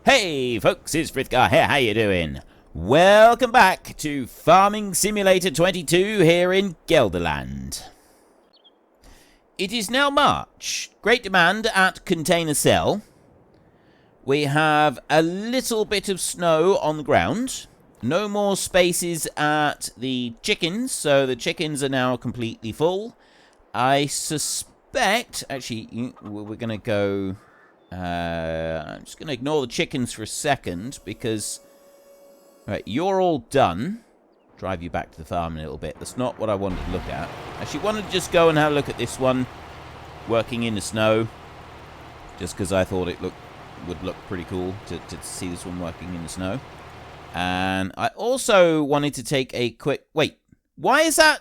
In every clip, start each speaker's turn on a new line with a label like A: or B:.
A: Hey folks, it's Frithgar here, how you doing? Welcome back to Farming Simulator 22 here in Gelderland. It is now March. Great demand at container cell. We have a little bit of snow on the ground. No more spaces at the chickens, so the chickens are now completely full. I suspect, actually, we're going to go... I'm just going to ignore the chickens for a second because, right, you're all done. Drive you back to the farm in a little bit. That's not what I wanted to look at. I actually wanted to just go and have a look at this one working in the snow, just because I thought it would look pretty cool to see this one working in the snow. And I also wanted to take a quick... Wait, why is that?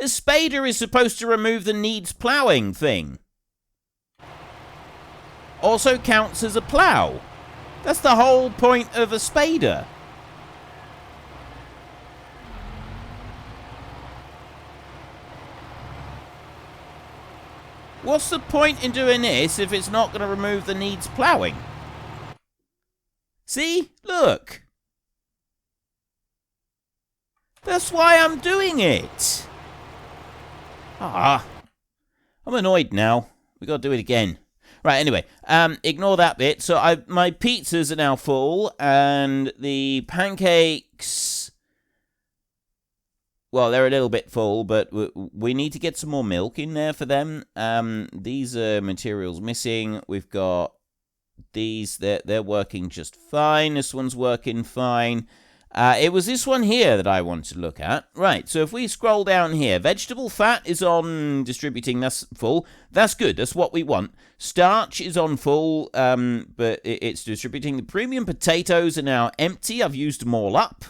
A: A spader is supposed to remove the needs ploughing thing. Also counts as a plough. That's the whole point of a spader. What's the point in doing this if it's not going to remove the needs ploughing? See? Look. That's why I'm doing it. I'm annoyed now. We got to do it again. Right, anyway, ignore that bit. So my pizzas are now full, and the pancakes, well, they're a little bit full, but we need to get some more milk in there for them. These are materials missing. We've got these, they're working just fine. This one's working fine. It was this one here that I wanted to look at. Right, so if we scroll down here, vegetable fat is on distributing, that's full. That's good, that's what we want. Starch is on full, but it's distributing. The premium potatoes are now empty. I've used them all up.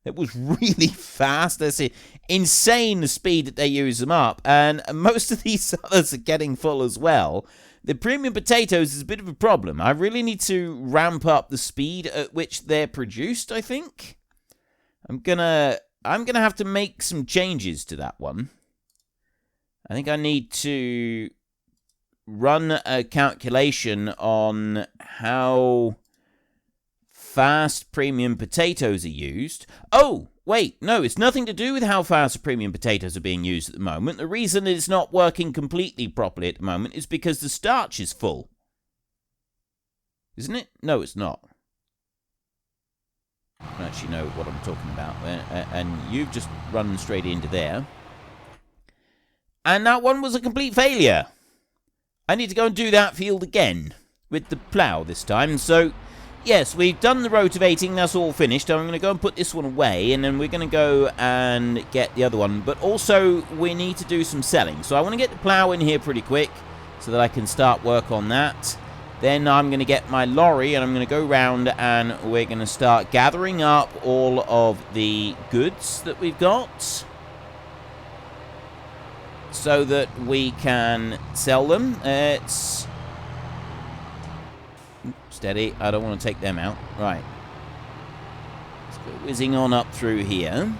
A: It was really fast. That's insane the speed that they use them up. And most of these others are getting full as well. The premium potatoes is a bit of a problem. I really need to ramp up the speed at which they're produced, I think. I'm gonna have to make some changes to that one. I think I need to run a calculation on how fast premium potatoes are used. Oh, wait, no, it's nothing to do with how fast premium potatoes are being used at the moment. The reason that it's not working completely properly at the moment is because the starch is full. Isn't it? No, it's not. I don't actually know what I'm talking about. And you've just run straight into there. And that one was a complete failure. I need to go and do that field again with the plough this time. So, yes, we've done the rotivating. That's all finished. I'm going to go and put this one away, and then we're going to go and get the other one. But also, we need to do some selling. So I want to get the plough in here pretty quick so that I can start work on that. Then I'm going to get my lorry, and I'm going to go round, and we're going to start gathering up all of the goods that we've got so that we can sell them. It's... Steady. I don't want to take them out. Right. Let's go whizzing on up through here.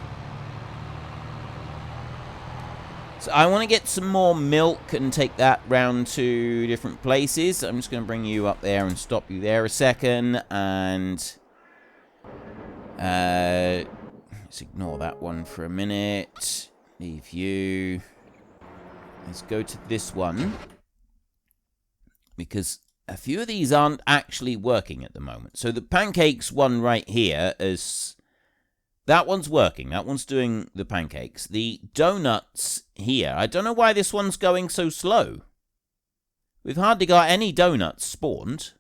A: So I want to get some more milk and take that round to different places. I'm just going to bring you up there and stop you there a second. And let's ignore that one for a minute. Leave you. Let's go to this one. Because a few of these aren't actually working at the moment. So the pancakes one right here is... That one's working. That one's doing the pancakes. The donuts here. I don't know why this one's going so slow. We've hardly got any donuts spawned.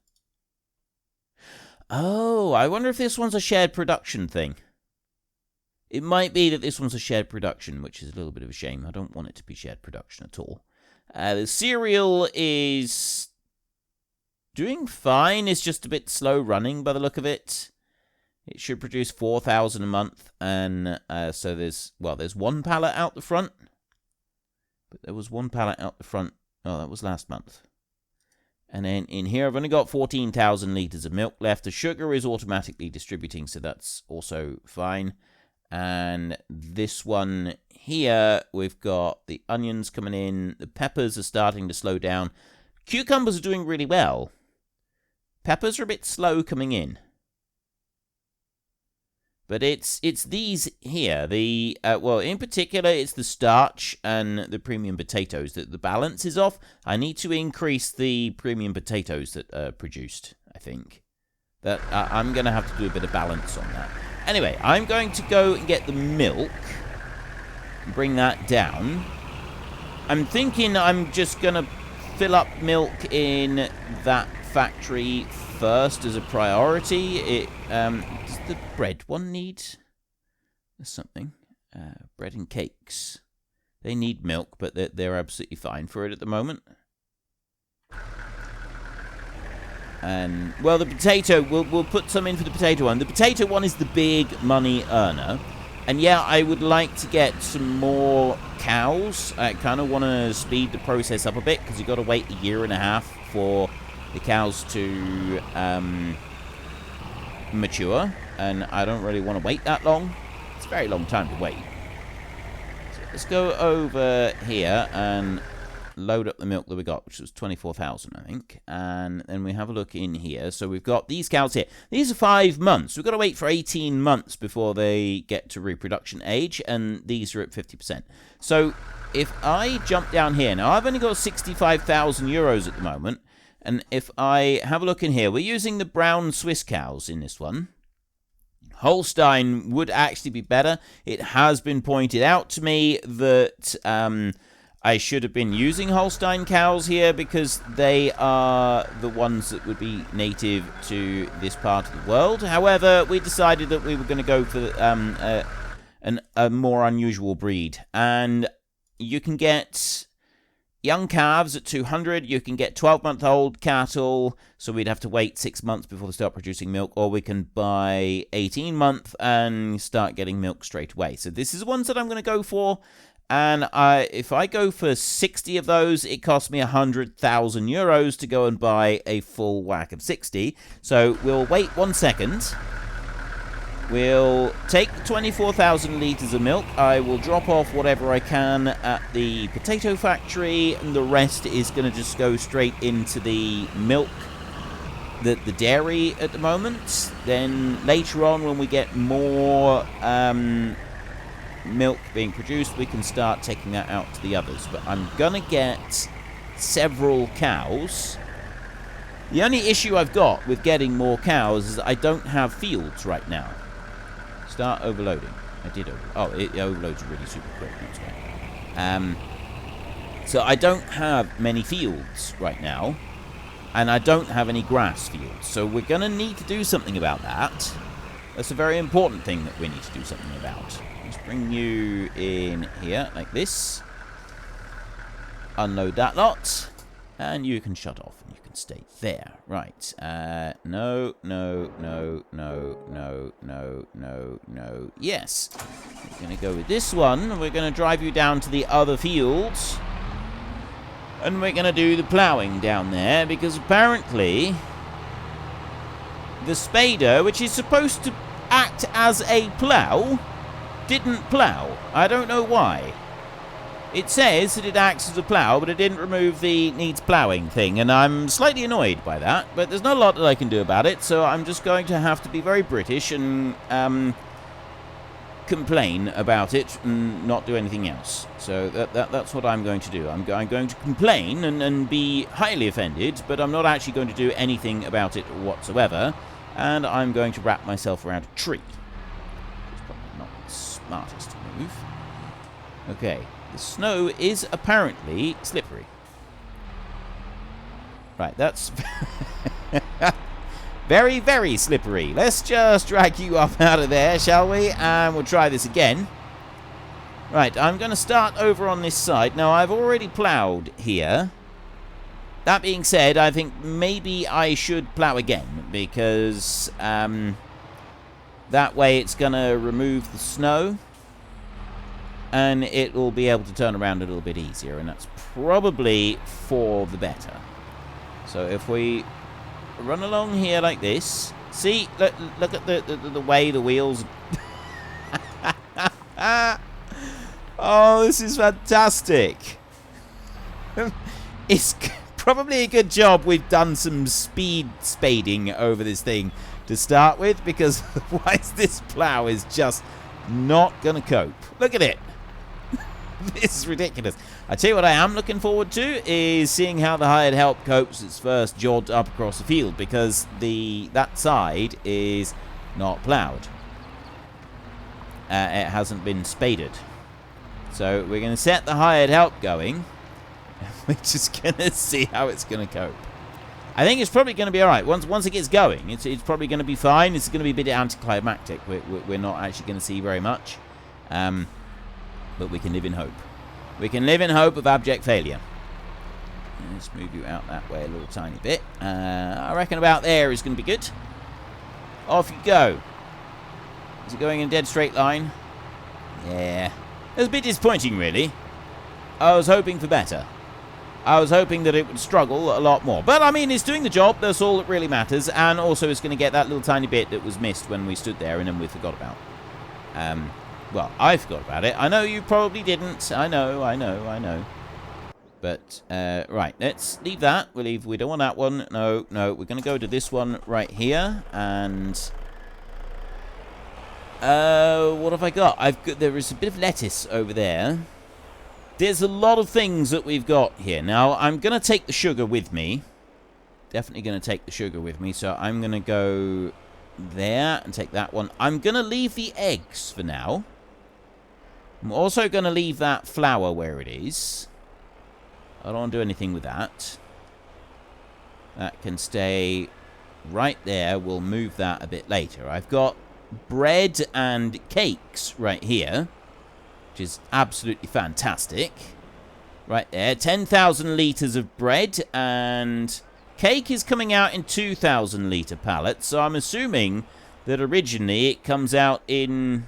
A: Oh, I wonder if this one's a shared production thing. It might be that this one's a shared production, which is a little bit of a shame. I don't want it to be shared production at all. The cereal is doing fine. It's just a bit slow running by the look of it. It should produce 4,000 a month, and so there's one pallet out the front. But there was one pallet out the front. Oh, that was last month. And then in here, I've only got 14,000 litres of milk left. The sugar is automatically distributing, so that's also fine. And this one here, we've got the onions coming in. The peppers are starting to slow down. Cucumbers are doing really well. Peppers are a bit slow coming in. But it's these here. Well, in particular, it's the starch and the premium potatoes that the balance is off. I need to increase the premium potatoes that are produced, I think. That I'm going to have to do a bit of balance on that. Anyway, I'm going to go and get the milk. Bring that down. I'm thinking I'm just going to fill up milk in that factory first as a priority. Does the bread one need something? Bread and cakes. They need milk, but they're absolutely fine for it at the moment. And, well, the potato, we'll put some in for the potato one. The potato one is the big money earner. And yeah, I would like to get some more cows. I kind of want to speed the process up a bit, because you've got to wait 1.5 years for the cows to mature. And I don't really want to wait that long. It's a very long time to wait. So let's go over here and load up the milk that we got, which was 24,000, I think. And then we have a look in here. So we've got these cows here. These are 5 months. We've got to wait for 18 months before they get to reproduction age, and these are at 50%. So if I jump down here, now I've only got 65,000 euros at the moment, and if I have a look in here, we're using the brown Swiss cows in this one. Holstein would actually be better. It has been pointed out to me that I should have been using Holstein cows here, because they are the ones that would be native to this part of the world. However, we decided that we were going to go for a more unusual breed. And you can get young calves at 200. You can get 12-month-old cattle, so we'd have to wait 6 months before they start producing milk. Or we can buy 18-month and start getting milk straight away. So this is the ones that I'm going to go for. And if I go for 60 of those, it costs me 100,000 euros to go and buy a full whack of 60. So we'll wait 1 second. We'll take the 24,000 litres of milk. I will drop off whatever I can at the potato factory, and the rest is going to just go straight into the milk, the dairy at the moment. Then later on, when we get more milk being produced, we can start taking that out to the others. But I'm gonna get several cows. The only issue I've got with getting more cows is that I don't have fields right now. Start overloading. I did it overloads really super quick. That's right. So I don't have many fields right now, and I don't have any grass fields. So we're gonna need to do something about that. That's a very important thing that we need to do something about. Let's bring you in here, like this. Unload that lot. And you can shut off, and you can stay there. Right. No. Yes. We're going to go with this one. We're going to drive you down to the other fields. And we're going to do the ploughing down there, because apparently the spader, which is supposed to act as a plough, didn't plough. I don't know why. It says that it acts as a plough, but it didn't remove the needs ploughing thing, and I'm slightly annoyed by that, but there's not a lot that I can do about it, so I'm just going to have to be very British and complain about it and not do anything else. So that's what I'm going to do. I'm going to complain and be highly offended, but I'm not actually going to do anything about it whatsoever, and I'm going to wrap myself around a tree. It's probably not the smartest move. Okay, the snow is apparently slippery. Right, that's very, very slippery. Let's just drag you up out of there, shall we? And we'll try this again. Right, I'm going to start over on this side. Now, I've already ploughed here. That being said, I think maybe I should plough again, because that way it's going to remove the snow, and it will be able to turn around a little bit easier, and that's probably for the better. So if we run along here like this, see, look at the way the wheels. Oh, this is fantastic. It's probably a good job we've done some speed spading over this thing to start with, because otherwise this plough is just not going to cope. Look at it. This is ridiculous. I tell you what I am looking forward to is seeing how the hired help copes its first jaunt up across the field, because that side is not ploughed. It hasn't been spaded. So we're going to set the hired help going. We're just going to see how it's going to cope. I think it's probably going to be all right. Once it gets going, it's probably going to be fine. It's going to be a bit anticlimactic. We're not actually going to see very much. But we can live in hope. We can live in hope of abject failure. Let's move you out that way a little tiny bit. I reckon about there is going to be good. Off you go. Is it going in a dead straight line? Yeah. It was a bit disappointing, really. I was hoping for better. I was hoping that it would struggle a lot more. But, I mean, it's doing the job. That's all that really matters. And also it's going to get that little tiny bit that was missed when we stood there and then we forgot about. Well, I forgot about it. I know you probably didn't. I know. But, right, let's leave that. We don't want that one. No, we're going to go to this one right here. And, what have I got? There is a bit of lettuce over there. There's a lot of things that we've got here. Now, I'm going to take the sugar with me. Definitely going to take the sugar with me. So I'm going to go there and take that one. I'm going to leave the eggs for now. I'm also going to leave that flour where it is. I don't want to do anything with that. That can stay right there. We'll move that a bit later. I've got bread and cakes right here, which is absolutely fantastic. Right there. 10,000 litres of bread, and cake is coming out in 2,000 litre pallets. So I'm assuming that originally it comes out in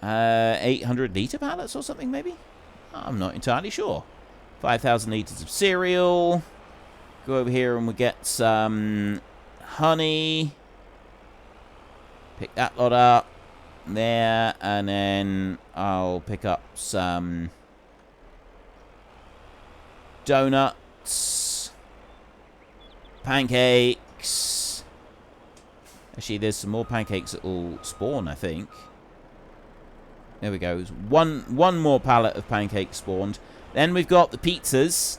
A: 800 litre pallets or something, maybe? I'm not entirely sure. 5,000 litres of cereal. Go over here and we'll get some honey. Pick that lot up. There, and then I'll pick up some donuts, pancakes. Actually, there's some more pancakes that will spawn, I think. There we go. One more pallet of pancakes spawned. Then we've got the pizzas.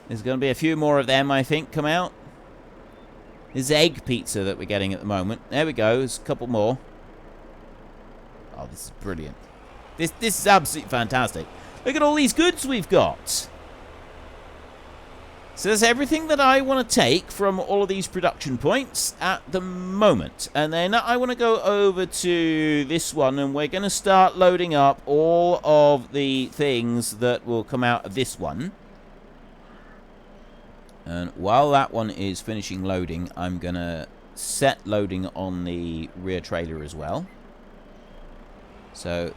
A: There's going to be a few more of them, I think, come out. This egg pizza that we're getting at the moment. There we go. There's a couple more. Oh, this is brilliant. This is absolutely fantastic. Look at all these goods we've got. So that's everything that I want to take from all of these production points at the moment. And then I want to go over to this one, and we're going to start loading up all of the things that will come out of this one. And while that one is finishing loading, I'm going to set loading on the rear trailer as well. So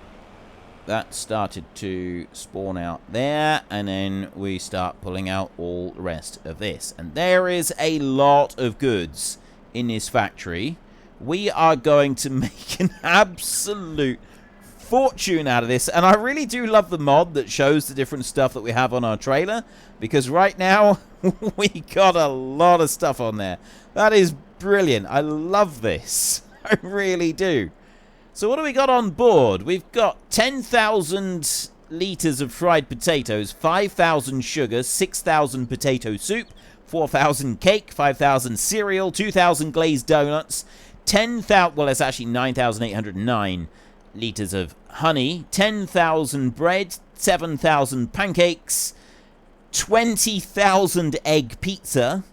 A: that started to spawn out there, and then we start pulling out all the rest of this. And there is a lot of goods in this factory. We are going to make an absolute fortune out of this, and I really do love the mod that shows the different stuff that we have on our trailer, because right now we got a lot of stuff on there. That is brilliant. I love this. I really do. So what do we got on board? We've got 10,000 litres of fried potatoes, 5,000 sugar, 6,000 potato soup, 4,000 cake, 5,000 cereal, 2,000 glazed donuts, 10,000, well, it's actually 9,809 litres of honey, 10,000 bread, 7,000 pancakes, 20,000 egg pizza,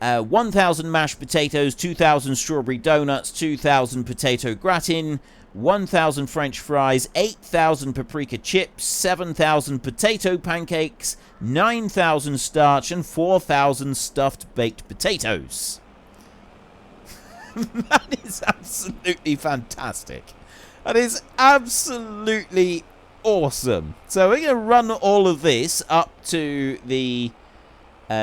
A: 1,000 mashed potatoes, 2,000 strawberry donuts, 2,000 potato gratin, 1,000 French fries, 8,000 paprika chips, 7,000 potato pancakes, 9,000 starch, and 4,000 stuffed baked potatoes. That is absolutely fantastic. That is absolutely awesome. So we're going to run all of this up to the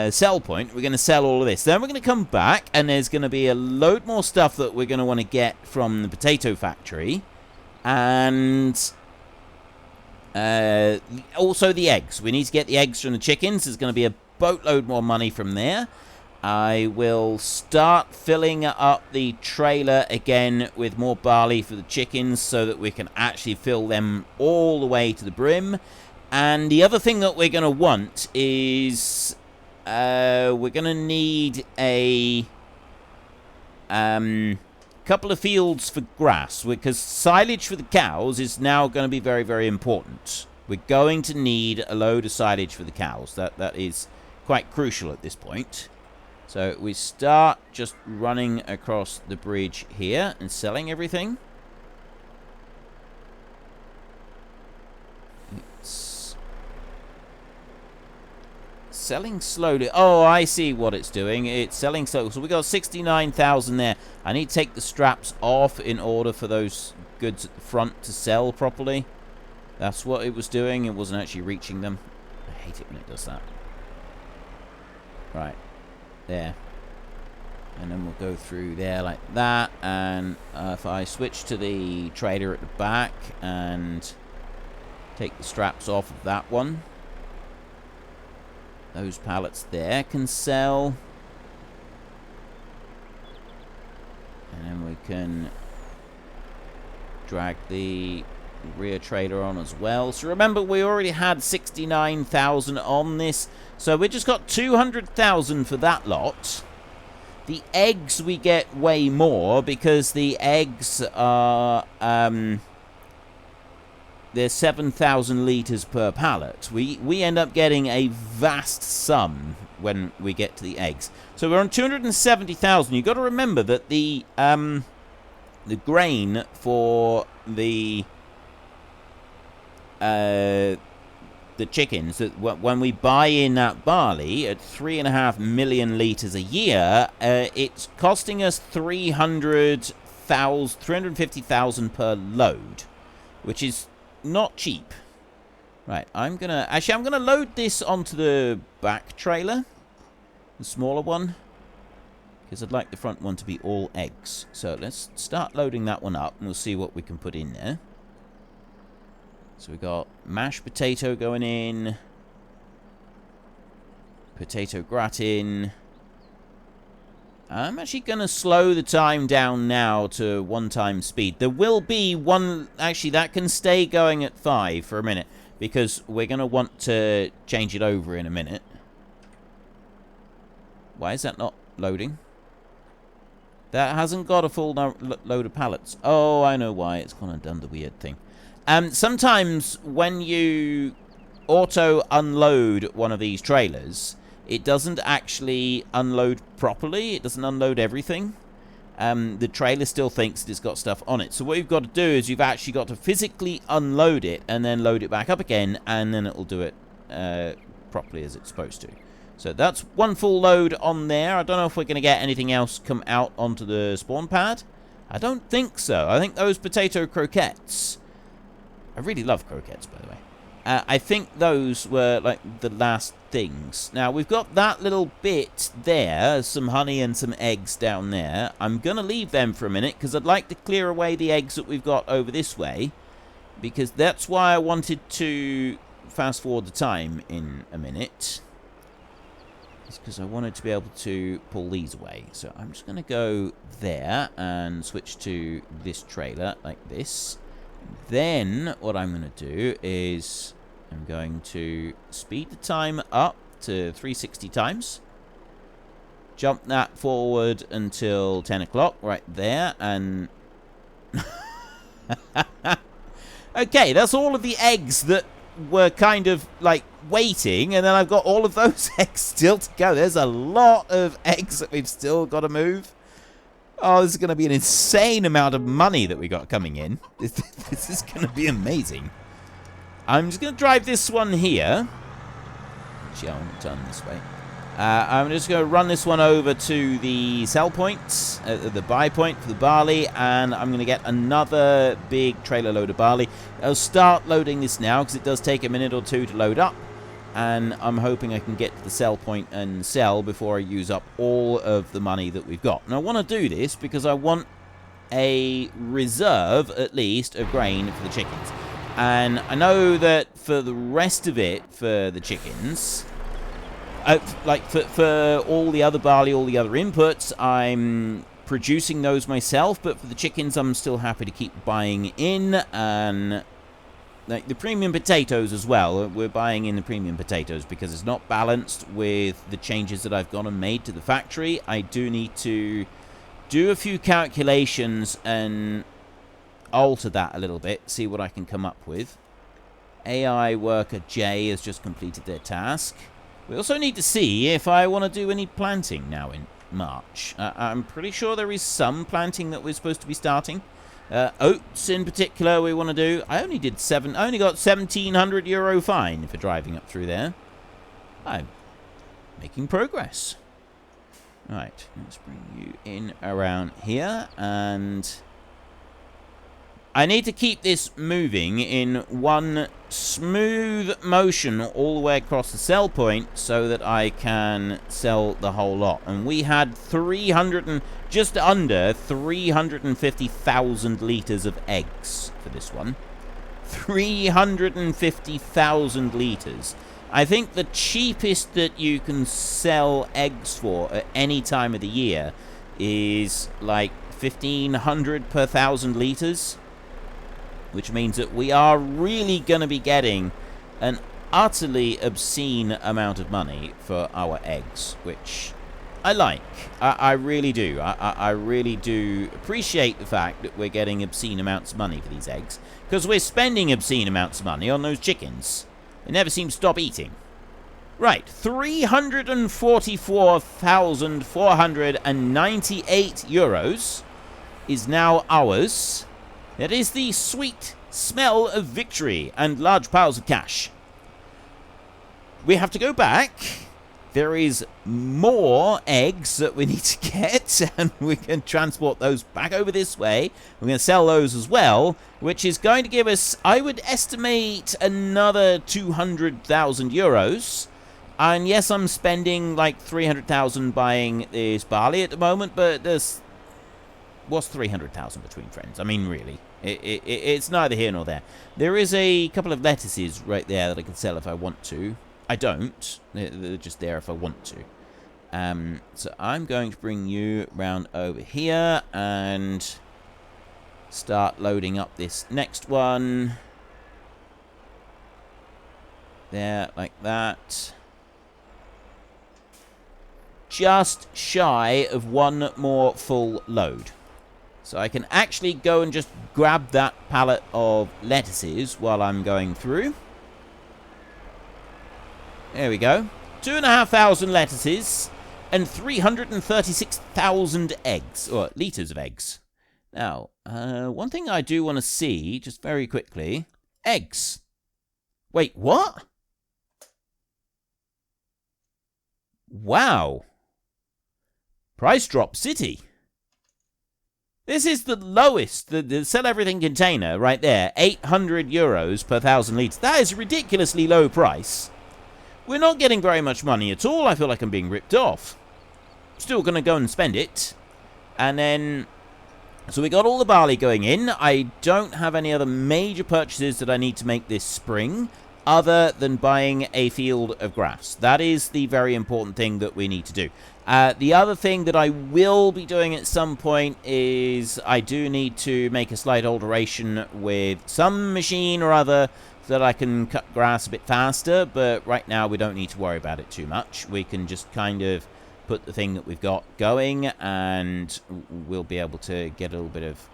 A: sell point. We're going to sell all of this. Then we're going to come back, and there's going to be a load more stuff that we're going to want to get from the potato factory. And Also the eggs. We need to get the eggs from the chickens. There's going to be a boatload more money from there. I will start filling up the trailer again with more barley for the chickens so that we can actually fill them all the way to the brim. And the other thing that we're going to want is we're going to need a couple of fields for grass, because silage for the cows is now going to be very, very important. We're going to need a load of silage for the cows. That is quite crucial at this point. So we start just running across the bridge here and selling everything. It's selling slowly. Oh, I see what it's doing. It's selling slowly. So we got 69,000 there. I need to take the straps off in order for those goods at the front to sell properly. That's what it was doing. It wasn't actually reaching them. I hate it when it does that. Right. There. And then we'll go through there like that. And if I switch to the trailer at the back and take the straps off of that one, those pallets there can sell. And then we can drag the rear trailer on as well. So remember, we already had 69,000 on this, so we just got 200,000 for that lot. The eggs we get way more because the eggs are they're 7,000 liters per pallet. We end up getting a vast sum when we get to the eggs. So we're on 270,000. You've got to remember that the grain for the chickens, that when we buy in that barley at 3.5 million liters a year, it's costing us 350,000 per load, which is not cheap. Right, I'm gonna load this onto the back trailer, the smaller one, because I'd like the front one to be all eggs. So let's start loading that one up, and we'll see what we can put in there. So we got mashed potato going in, potato gratin. I'm actually going to slow the time down now to 1 time speed. There will be one, actually that can stay going at 5 for a minute, because we're going to want to change it over in a minute. Why is that not loading? That hasn't got a full load of pallets. Oh, I know why. It's kind of done the weird thing. Sometimes when you auto-unload one of these trailers, it doesn't actually unload properly. It doesn't unload everything. The trailer still thinks that it's got stuff on it. So what you've got to do is you've actually got to physically unload it and then load it back up again, and then it'll do it properly as it's supposed to. So that's one full load on there. I don't know if we're going to get anything else come out onto the spawn pad. I don't think so. I think those potato croquettes... I really love croquettes, by the way. I think those were, like, the last things. Now, we've got that little bit there, some honey and some eggs down there. I'm going to leave them for a minute, because I'd like to clear away the eggs that we've got over this way, because that's why I wanted to fast forward the time in a minute. It's because I wanted to be able to pull these away. So I'm just going to go there and switch to this trailer, like this. Then what I'm going to do is I'm going to speed the time up to 360 times. Jump that forward until 10 o'clock right there. And okay, that's all of the eggs that were kind of like waiting. And then I've got all of those eggs still to go. There's a lot of eggs that we've still got to move. Oh, this is going to be an insane amount of money that we got coming in. This is going to be amazing. I'm just going to drive this one here. Actually, I want to turn this way. I'm just going to run this one over to the sell point, the buy point for the barley, and I'm going to get another big trailer load of barley. I'll start loading this now because it does take a minute or two to load up. And I'm hoping I can get to the sell point and sell before I use up all of the money that we've got. And I want to do this because I want a reserve, at least, of grain for the chickens. And I know that for the rest of it, for the chickens, like for all the other barley, all the other inputs, I'm producing those myself. But for the chickens, I'm still happy to keep buying in. And like the premium potatoes as well. We're buying in the premium potatoes because it's not balanced with the changes that I've gone and made to the factory. I do need to do a few calculations and alter that a little bit, see what I can come up with. AI worker J has just completed their task. We also need to see if I want to do any planting now in March. I'm pretty sure there is some planting that we're supposed to be starting. Oats in particular we want to do. I only got €1,700 fine for driving up through there. I'm making progress. Right, let's bring you in around here, and I need to keep this moving in one smooth motion all the way across the sell point so that I can sell the whole lot. And we had just under 350,000 litres of eggs for this one. 350,000 litres. I think the cheapest that you can sell eggs for at any time of the year is like 1,500 per 1,000 litres. Which means that we are really going to be getting an utterly obscene amount of money for our eggs, which I like. I really do. I really do appreciate the fact that we're getting obscene amounts of money for these eggs, because we're spending obscene amounts of money on those chickens. They never seem to stop eating. Right, 344,498 euros is now ours. That is the sweet smell of victory and large piles of cash. We have to go back. There is more eggs that we need to get, and we can transport those back over this way. We're going to sell those as well, which is going to give us, I would estimate, another 200,000 euros. And yes, I'm spending like 300,000 buying this barley at the moment, but there's... what's 300,000 between friends? I mean, really. It's neither here nor there. There is a couple of lettuces right there that I can sell if I want to. I don't. They're just there if I want to. So I'm going to bring you round over here and start loading up this next one. There, like that. Just shy of one more full load. So I can actually go and just grab that pallet of lettuces while I'm going through. There we go. 2,500 lettuces and 336,000 eggs, or litres of eggs. Now, one thing I do want to see, just very quickly, eggs. Wait, what? Wow. Price drop city. This is the lowest, the sell everything container right there, 800 euros per 1,000 litres. That is a ridiculously low price. We're not getting very much money at all. I feel like I'm being ripped off. Still going to go and spend it. And then, so we got all the barley going in. I don't have any other major purchases that I need to make this spring, other than buying a field of grass. That is the very important thing that we need to do. The other thing that I will be doing at some point is I do need to make a slight alteration with some machine or other so that I can cut grass a bit faster, but right now we don't need to worry about it too much. We can just kind of put the thing that we've got going, and we'll be able to get a little bit of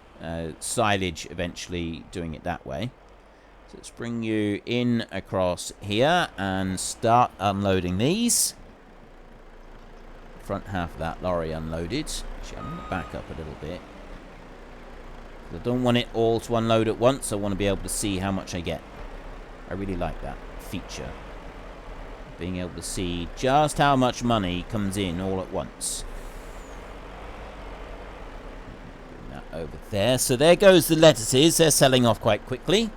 A: silage eventually doing it that way. So let's bring you in across here and start unloading these. Front half of that lorry unloaded. Actually, I'm going to back up a little bit. I don't want it all to unload at once. I want to be able to see how much I get. I really like that feature. Being able to see just how much money comes in all at once. Bring that over there. So there goes the lettuces. They're selling off quite quickly.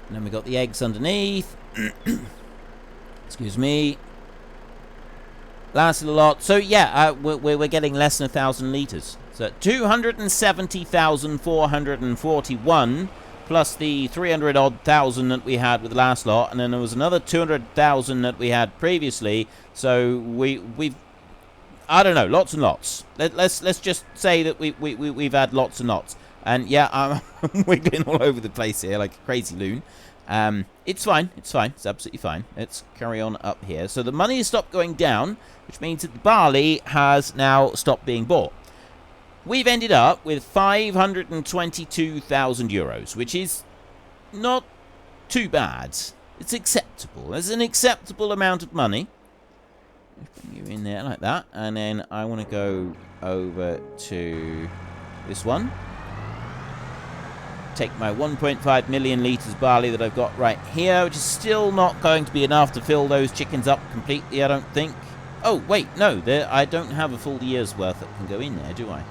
A: And then we've got the eggs underneath. Excuse me. Lasted a lot. So yeah, we're getting less than 1,000 litres. So 270,441 plus the 300-odd thousand that we had with the last lot, and then there was another 200,000 that we had previously. So we've I don't know, lots and lots. Let's just say that we've had lots and lots. And yeah, I'm wiggling all over the place here like a crazy loon. It's fine. It's fine. It's absolutely fine. Let's carry on up here. So the money has stopped going down, which means that the barley has now stopped being bought. We've ended up with 522,000 euros, which is not too bad. It's acceptable. It's an acceptable amount of money. Bring you in there like that. And then I want to go over to this one. Take my 1.5 million litres barley that I've got right here, which is still not going to be enough to fill those chickens up completely, I don't think. Oh, wait, no, I don't have a full year's worth that can go in there, do I?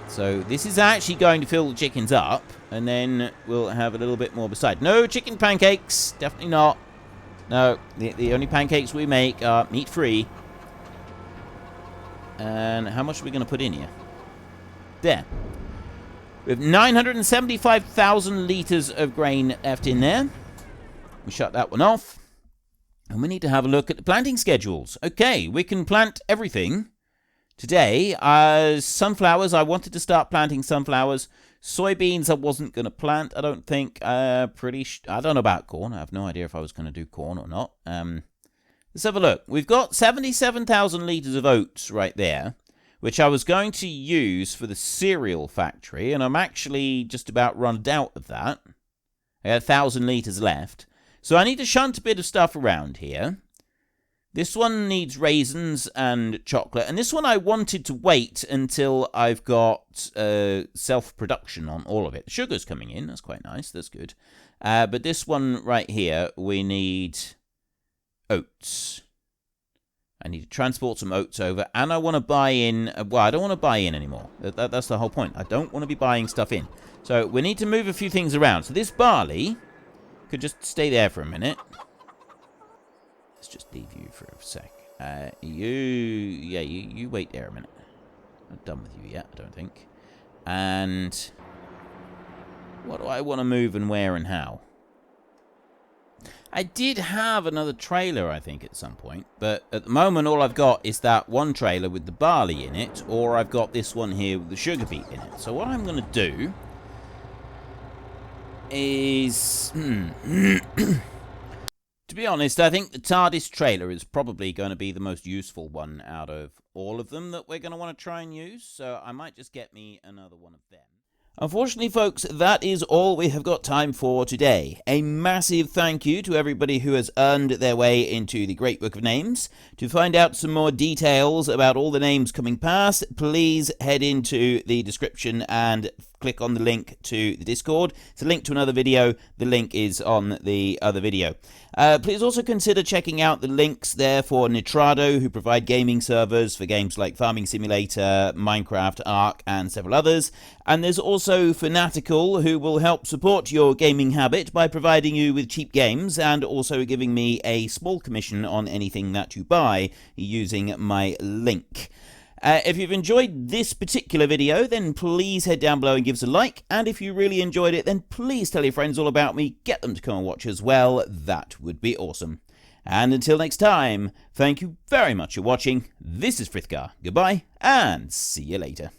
A: So this is actually going to fill the chickens up, and then we'll have a little bit more beside. No chicken pancakes, definitely not. No, the only pancakes we make are meat-free. And how much are we going to put in here? There. We have 975,000 litres of grain left in there. We shut that one off. And we need to have a look at the planting schedules. Okay, we can plant everything today. Sunflowers, I wanted to start planting sunflowers. Soybeans I wasn't going to plant, I don't think. I don't know about corn. I have no idea if I was going to do corn or not. Let's have a look. We've got 77,000 litres of oats right there, which I was going to use for the cereal factory, and I'm actually just about run out of that. I had 1,000 litres left. So I need to shunt a bit of stuff around here. This one needs raisins and chocolate, and this one I wanted to wait until I've got self-production on all of it. The sugar's coming in, that's quite nice, that's good. But this one right here, we need oats. I need to transport some oats over, and I want to buy in... well, I don't want to buy in anymore. That's the whole point. I don't want to be buying stuff in. So we need to move a few things around. So this barley could just stay there for a minute. Let's just leave you for a sec. You wait there a minute. I'm not done with you yet, I don't think. And what do I want to move and where and how? I did have another trailer, I think, at some point. But at the moment, all I've got is that one trailer with the barley in it. Or I've got this one here with the sugar beet in it. So what I'm going to do is... to be honest, I think the TARDIS trailer is probably going to be the most useful one out of all of them that we're going to want to try and use. So I might just get me another one of them. Unfortunately, folks, that is all we have got time for today. A massive thank you to everybody who has earned their way into the Great Book of Names. To find out some more details about all the names coming past, please head into the description and click on the link to the Discord. It's a link to another video. The link is on the other video. Please also consider checking out the links there for Nitrado, who provide gaming servers for games like Farming Simulator, Minecraft, Ark, and several others. And there's also Fanatical, who will help support your gaming habit by providing you with cheap games and also giving me a small commission on anything that you buy using my link. If you've enjoyed this particular video, then please head down below and give us a like. And if you really enjoyed it, then please tell your friends all about me. Get them to come and watch as well. That would be awesome. And until next time, thank you very much for watching. This is Frithgar. Goodbye, and see you later.